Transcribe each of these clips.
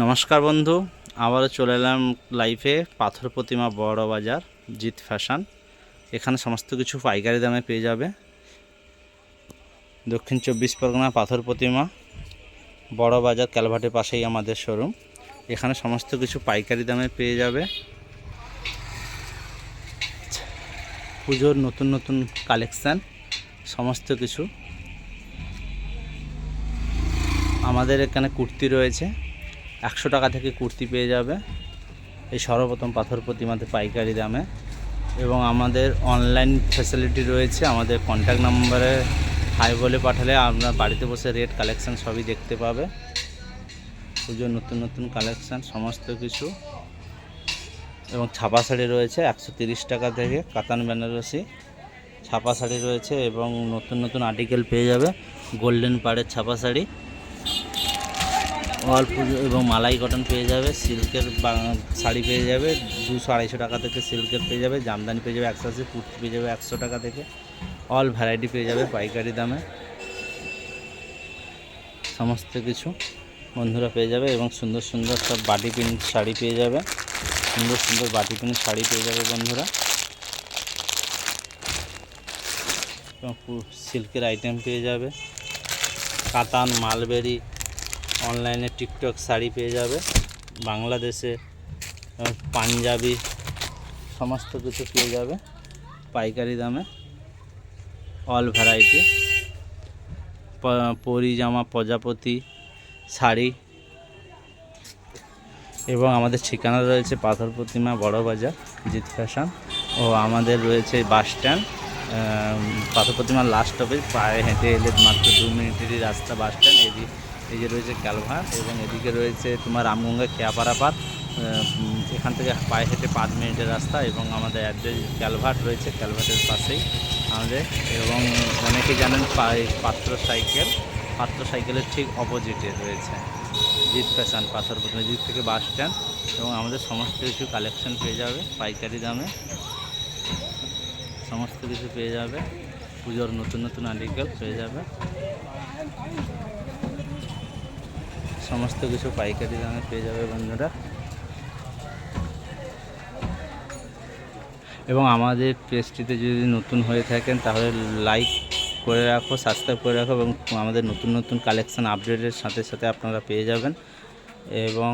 নমস্কার বন্ধু, আবারও চলে এলাম লাইভে। পাথর প্রতিমা বড় বাজার জিৎ ফ্যাশন। এখানে সমস্ত কিছু পাইকারি দামে পেয়ে যাবে। দক্ষিণ 24 পরগনা পাথর প্রতিমা বড় বাজার ক্যালভার্টের পাশেই আমাদের শোরুম। এখানে সমস্ত কিছু পাইকারি দামে পেয়ে যাবে। পুজোর নতুন নতুন কালেকশান সমস্ত কিছু। আমাদের এখানে কুর্তি রয়েছে, 100 টাকা থেকে কুর্তি পেয়ে যাবে এই সর্বপ্রথম পাথর প্রতিমাতে পাইকারি দামে। এবং আমাদের অনলাইন ফ্যাসিলিটি রয়েছে। আমাদের কন্ট্যাক্ট নাম্বারে হাই বলে পাঠালে আপনার বাড়িতে বসে রেট কালেকশান সবই দেখতে পাবে। পুজোর নতুন নতুন কালেকশান সমস্ত কিছু। এবং ছাপা শাড়ি রয়েছে 130 টাকা থেকে, কাতান বেনারসি ছাপা শাড়ি রয়েছে। এবং নতুন নতুন আর্টিকেল পেয়ে যাবে। গোল্ডেন পাড়ের ছাপা শাড়ি, অল পুজো এবং মালাই কটন পেয়ে যাবে। সিল্কের শাড়ি পেয়ে যাবে 200-250 টাকা থেকে সিল্কের পেয়ে যাবে। জামদানি পেয়ে যাবে 180, কুর্তি পেয়ে যাবে 100 টাকা থেকে। অল ভ্যারাইটি পেয়ে যাবে পাইকারি দামে সমস্ত কিছু বন্ধুরা পেয়ে যাবে। এবং সুন্দর সুন্দর সব বাটি প্রিন্ট শাড়ি পেয়ে যাবে। সুন্দর সুন্দর বাটি প্রিন্ট শাড়ি পেয়ে যাবে বন্ধুরা। এবং সিল্কের আইটেম পেয়ে যাবে। কাতান, মালবেরি, অনলাইনে টিকটক শাড়ি পেয়ে যাবে। বাংলাদেশে পাঞ্জাবি সমস্ত কিছু পেয়ে যাবে পাইকারি দামে। অল ভ্যারাইটি পরি জামা, প্রজাপতি শাড়ি। এবং আমাদের ঠিকানা রয়েছে পাথর প্রতিমা বড় বাজার জিৎ ফ্যাশন। ও আমাদের রয়েছে বাস স্ট্যান্ড, পাথর প্রতিমার লাস্ট স্টপেজ। পায়ে হেঁটে এলে মাত্র 2 মিনিটেরই রাস্তা বাস স্ট্যান্ড। এই যে রয়েছে ক্যালভার, এবং এদিকে রয়েছে তোমার রামগঙ্গা খেয়াপাড়া পার্ক। এখান থেকে পায়ে হেঁটে 5 মিনিটের রাস্তা। এবং আমাদের অ্যাড্রেস ক্যালভার্ট রয়েছে, ক্যালভার্টের পাশেই আমাদের। এবং অনেকেই জানেন পাত্র সাইকেলের ঠিক অপোজিটে রয়েছে জিৎ ফ্যাশন পাথর প্রতিমা, জিৎ থেকে বাস স্ট্যান্ড। এবং আমাদের সমস্ত কিছু কালেকশন পেয়ে যাবে পাইকারি দামে সমস্ত কিছু পেয়ে যাবে। পুজোর নতুন নতুন আর্টিকেল পেয়ে যাবে সমস্ত কিছু পাইকারি দামে পেয়ে যাবে বন্ধুরা। এবং আমাদের পেজটিতে যদি নতুন হয়ে থাকেন তাহলে লাইক করে রাখো, সাবস্ক্রাইব করে রাখো। এবং আমাদের নতুন নতুন কালেকশান আপডেটের সাথে সাথে আপনারা পেয়ে যাবেন। এবং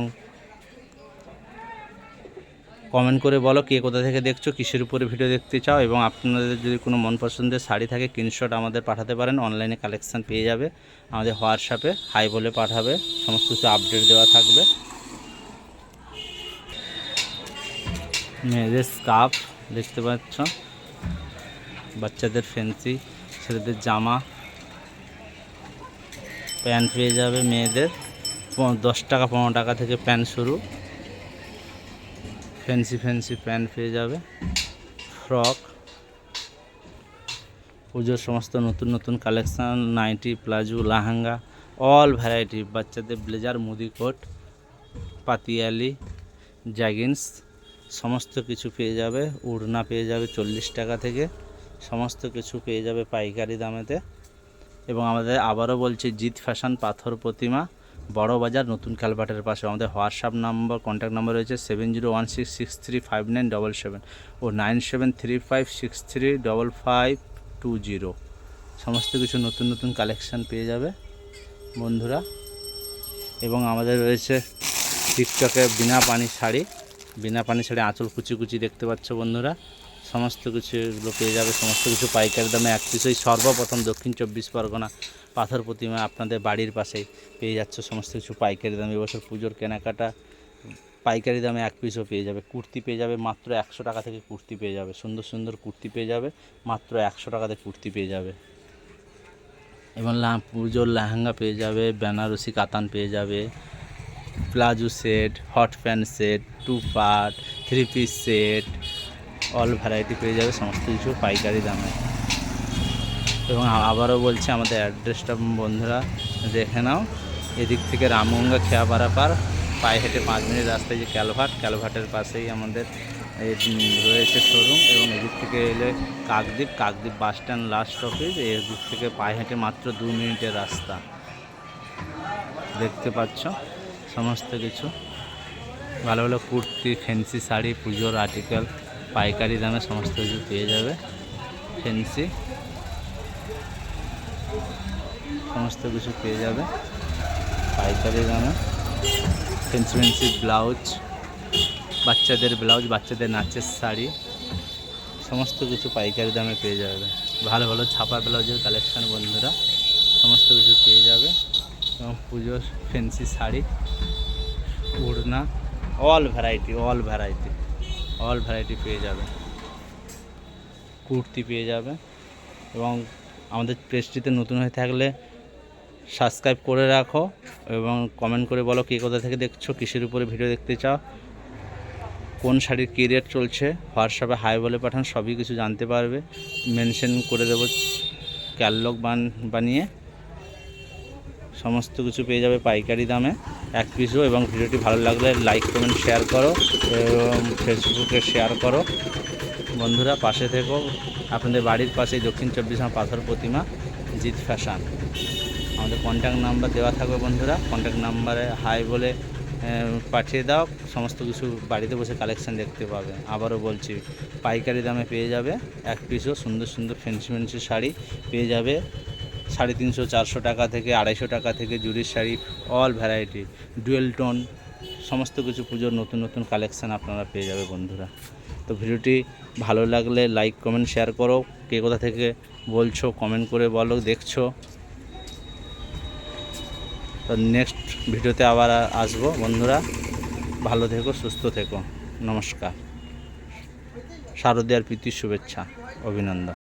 কমেন্ট করে বলো কে কোথা থেকে দেখছো, কিসের উপরে ভিডিও দেখতে চাও। এবং আপনাদের যদি কোনো মন পছন্দের শাড়ি থাকে স্ক্রিনশট আমাদের পাঠাতে পারেন। অনলাইনে কালেকশান পেয়ে যাবে, আমাদের হোয়াটসঅ্যাপে হাই বলে পাঠাবে, সমস্ত কিছু আপডেট দেওয়া থাকবে। মেয়েদের স্কার্ফ দেখতে পাচ্ছ, বাচ্চাদের ফ্যান্সি, ছেলেদের জামা, প্যান্ট পেয়ে যাবে। মেয়েদের 10 টাকা 15 টাকা থেকে প্যান্ট শুরু। ফ্যান্সি প্যান্ট পেয়ে যাবে, ফ্রক। পুজোর সমস্ত নতুন নতুন collection, nighty, palazzo, lehenga, all variety. বাচ্চাদের ব্লেজার, মুদি কোট, পাতিয়ালি, জ্যাগিন্স সমস্ত কিছু পেয়ে যাবে। উড়না পেয়ে যাবে 40 টাকা থেকে, সমস্ত কিছু পেয়ে যাবে পাইকারি দামেতে। এবং আমাদের আবারও বলছি জিৎ ফ্যাশন পাথর প্রতিমা বড় বাজার নতুন ক্যালভার্টের পাশে। আমাদের হোয়াটসঅ্যাপ নাম্বার, কন্ট্যাক্ট নাম্বার রয়েছে 7016635977 ও 9735635520। সমস্ত কিছু নতুন নতুন কালেকশান পেয়ে যাবে বন্ধুরা। এবং আমাদের রয়েছে টিকটকে বিনা পানি শাড়ি আঁচল কুচি কুচি দেখতে পাচ্ছ বন্ধুরা। সমস্ত কিছু এগুলো পেয়ে যাবে, সমস্ত কিছু পাইকারি দামে এক পিসই। সর্বপ্রথম দক্ষিণ 24 পরগনা পাথর প্রতিমা আপনাদের বাড়ির পাশেই পেয়ে যাচ্ছে সমস্ত কিছু পাইকারি দামে। এবছর পুজোর কেনাকাটা পাইকারি দামে এক পিসও পেয়ে যাবে। কুর্তি পেয়ে যাবে মাত্র 100 টাকা থেকে, কুর্তি পেয়ে যাবে সুন্দর সুন্দর কুর্তি পেয়ে যাবে মাত্র 100 টাকাতে কুর্তি পেয়ে যাবে। এবং পুজোর লেহেঙ্গা পেয়ে যাবে, বেনারসি কাতান পেয়ে যাবে, palazzo set, hot pant set, 2 part, 3 piece set, all variety পেয়ে যাবে সমস্ত কিছু পাইকারি দামে। এবং আবারও বলছি আমাদের অ্যাড্রেসটা বন্ধুরা দেখে নাও। এদিক থেকে রামগঙ্গা খেয়াপাড়া পার্ক, পায়ে হেঁটে 5 মিনিট রাস্তায় যে ক্যালভার্টের পাশেই আমাদের রয়েছে শোরুম। এবং এদিক থেকে এলে Kakdwip bus stand last stoppage. এদিক থেকে পায়ে হেঁটে মাত্র 2 মিনিটের রাস্তা দেখতে পাচ্ছ। সমস্ত কিছু ভালো ভালো কুর্তি, ফ্যান্সি শাড়ি, পুজোর আর্টিকেল পাইকারি দামে সমস্ত কিছু পেয়ে যাবে। ফ্যান্সি সমস্ত কিছু পেয়ে যাবে পাইকারি দামে। ফ্যান্সি ফ্যান্সি ব্লাউজ, বাচ্চাদের ব্লাউজ, বাচ্চাদের নাচের শাড়ি, সমস্ত কিছু পাইকারি দামে পেয়ে যাবে। ভালো ভালো ছাপা ব্লাউজের কালেকশান বন্ধুরা সমস্ত কিছু পেয়ে যাবে। এবং পুজোর ফ্যান্সি শাড়ি, ওড়না, অল ভ্যারাইটি পেয়ে যাবে। কুর্তি পেয়ে যাবে। এবং আমাদের পেজটিতে নতুন হয়ে থাকলে সাবস্ক্রাইব করে রাখো এবং কমেন্ট করে বলো কে কোথা থেকে দেখছো, কিসের উপরে ভিডিও দেখতে চাও, কোন শাড়ির কী রেট চলছে। হোয়াটসঅ্যাপে হাই বলে পাঠান, সবই কিছু জানতে পারবে। মেনশন করে দেবো ক্যাটালগ বানিয়ে। সমস্ত কিছু পেয়ে যাবে পাইকারি দামে এক পিসও। এবং ভিডিওটি ভালো লাগলে লাইক কমেন্ট শেয়ার করো এবং ফেসবুকে শেয়ার করো বন্ধুরা। পাশে থেকো, আপনাদের বাড়ির পাশেই দক্ষিণ 24 পাথর প্রতিমা জিৎ ফ্যাশন। আমাদের কন্ট্যাক্ট নাম্বার দেওয়া থাকবে বন্ধুরা, কন্ট্যাক্ট নাম্বারে হাই বলে পাঠিয়ে দাও। সমস্ত কিছু বাড়িতে বসে কালেকশান দেখতে পাবে। আবারও বলছি, পাইকারি দামে পেয়ে যাবে এক পিসও সুন্দর সুন্দর ফ্যান্সি শাড়ি পেয়ে যাবে 350-400 টাকা থেকে 250 টাকা থেকে জুড়ির sari, all variety, dual tone, সমস্ত কিছু পুজোর নতুন নতুন কালেকশান আপনারা পেয়ে যাবে বন্ধুরা। তো ভিডিওটি ভালো লাগলে লাইক কমেন্ট শেয়ার করো। কে কোথা থেকে বলছো কমেন্ট করে বলো দেখছো। তো নেক্সট ভিডিওতে আবার আসবো বন্ধুরা। ভালো থেকো, সুস্থ থেকো। নমস্কার। শারদীয়ার প্রীতির শুভেচ্ছা, অভিনন্দন।